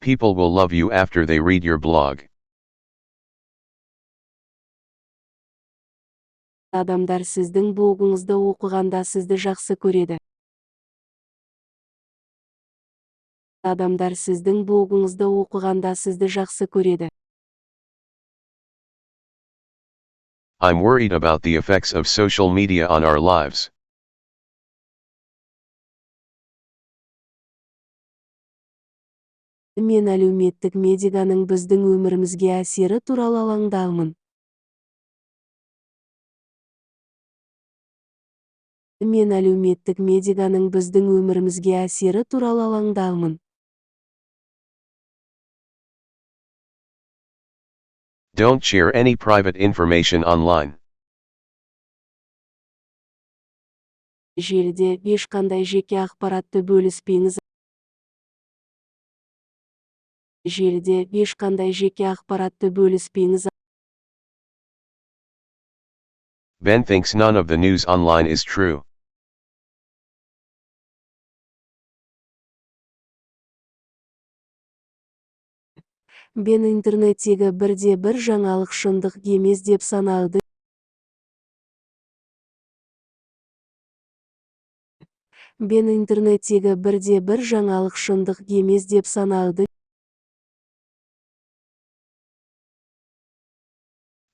People will love you after they read your blog. Адамдар сіздің блогыңызды оқығанда сізді жақсы көреді. Адамдар сіздің блогыңызды оқығанда сізді жақсы көреді. I'm worried about the effects of social media on our lives. Мен әлеуметтік медианың біздің өмірімізге әсері туралы алаңдамын. Мен әлеуметтік медианың біздің өмірімізге әсері туралы алаңдамын. Don't share any private information online. Желіде ешқандай жеке ақпаратты бөліспеңіз. Желіде ешқандай жеке ақпаратты бөліспеңіз. Ben thinks none of the news online is true. Бен интернеттегі бірде-бір жаңалық шындық емес деп санайды. Бен интернеттегі бірде-бір жаңалық шындық емес деп санайды.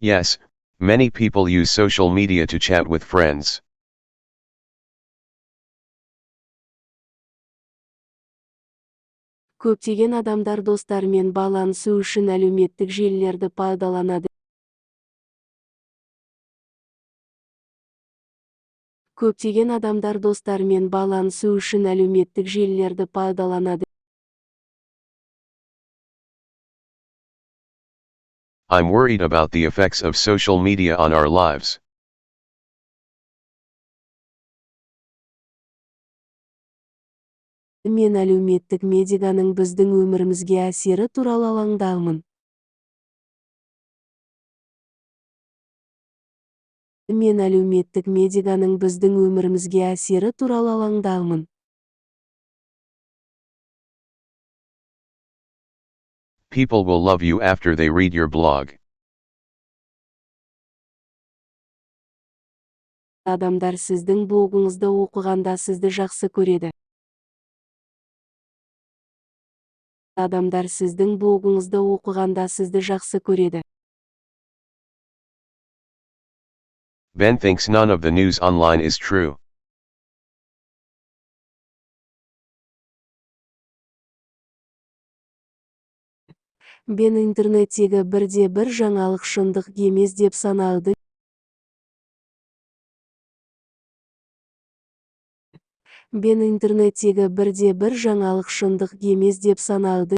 Yes, many people use social media to chat with friends. Көптеген адамдар достарымен байланысу үшін әлеуметтік желілерді пайдаланады. Көптеген адамдар достарымен байланысу үшін әлеуметтік желілерді пайдаланады. I'm worried about the effects of social media on our lives. Мен әлеуметтік медианың біздің өмірімізге әсері туралы алаңдамын. Мен әлеуметтік медианың біздің өмірімізге әсері туралы алаңдамын. People will love you after they read your blog. Адамдар сіздің блогыңызды оқығанда сізді жақсы көреді. Адамдар сіздің блогыңызды оқығанда сізді жақсы көреді. Ben thinks none of the news online is true. Бен интернеттегі бірде-бір жаңалық шындық емес деп санайды. Бен интернеттегі бірде-бір жаңалық шындық емес деп санайды.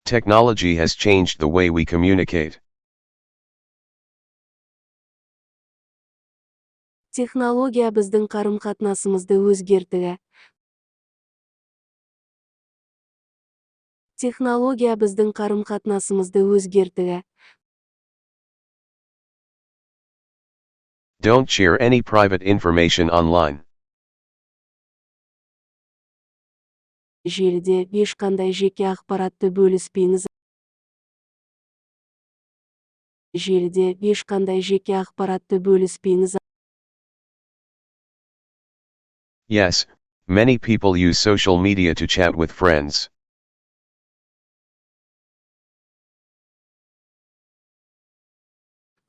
Technology has changed the way we communicate. Технология біздің қарым-қатынасымызды өзгертті. Технология біздің қарым-қатынасымызды өзгертті. Don't share any private information online. Желіде ешқандай жеке ақпаратты бөліспеңіз. Желіде ешқандай жеке ақпаратты бөліспеңіз. Yes, many people use social media to chat with friends.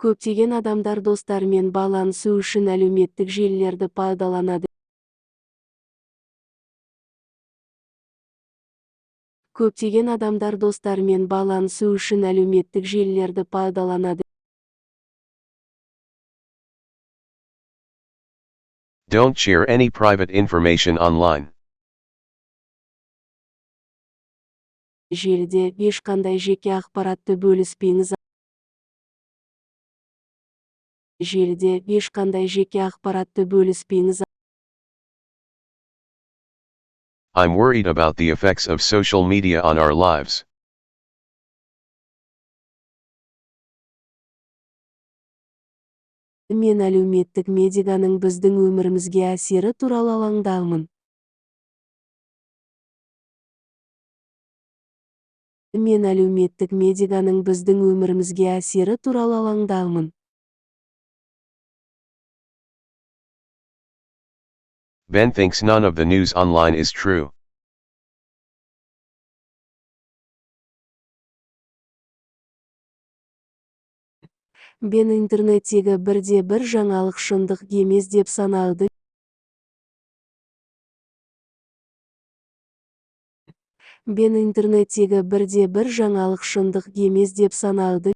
Көптеген адамдар достарымен байланысу үшін әлеуметтік желілерді пайдаланады. Көптеген адамдар достарымен байланысу үшін әлеуметтік желілерді пайдаланады. Don't share any private information online. Желіде ешқандай жеке ақпаратты бөліспеңіз. Желіде ешқандай жеке ақпаратты бөліспеңіз. I'm worried about the effects of social media on our lives. Мен әлеуметтік медианың біздің өмірімізге әсері туралы алаңдамын. Мен әлеуметтік медианың біздің өмірімізге әсері туралы алаңдамын. Ben thinks none of the news online is true. Бен интернеттегі бірде-бір жаңалық шындық емес деп санады. Бен интернеттегі бірде-бір жаңалық шындық емес деп санады.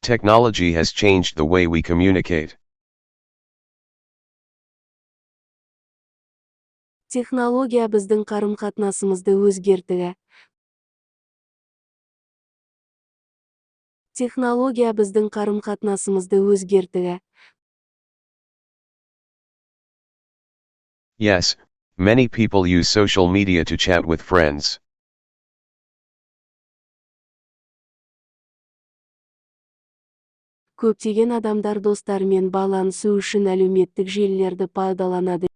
Technology has changed the way we communicate. Технология біздің қарым-қатынасымызды өзгертті. Технология біздің қарым-қатынасымызды өзгертті. Yes, many people use social media to chat with friends. Көптеген адамдар достарымен байланысу үшін әлеуметтік желілерді пайдаланады.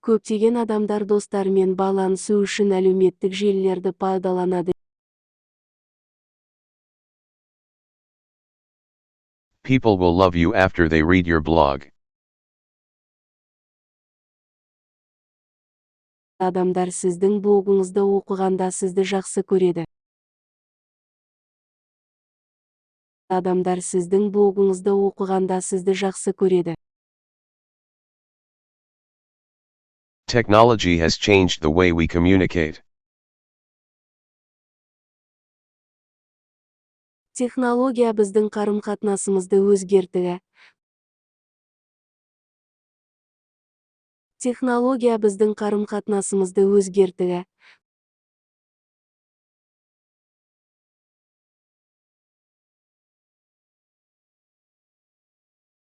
Көптеген адамдар достарымен байланысу үшін әлеуметтік желілерді пайдаланады. People will love you after they read your blog. Адамдар сіздің блогыңызды оқығанда сізді жақсы көреді. Адамдар сіздің блогыңызды оқығанда сізді жақсы көреді. Technology has changed the way we communicate. Технология біздің қарым-қатынасымызды өзгертті. Технология біздің қарым-қатынасымызды өзгертті.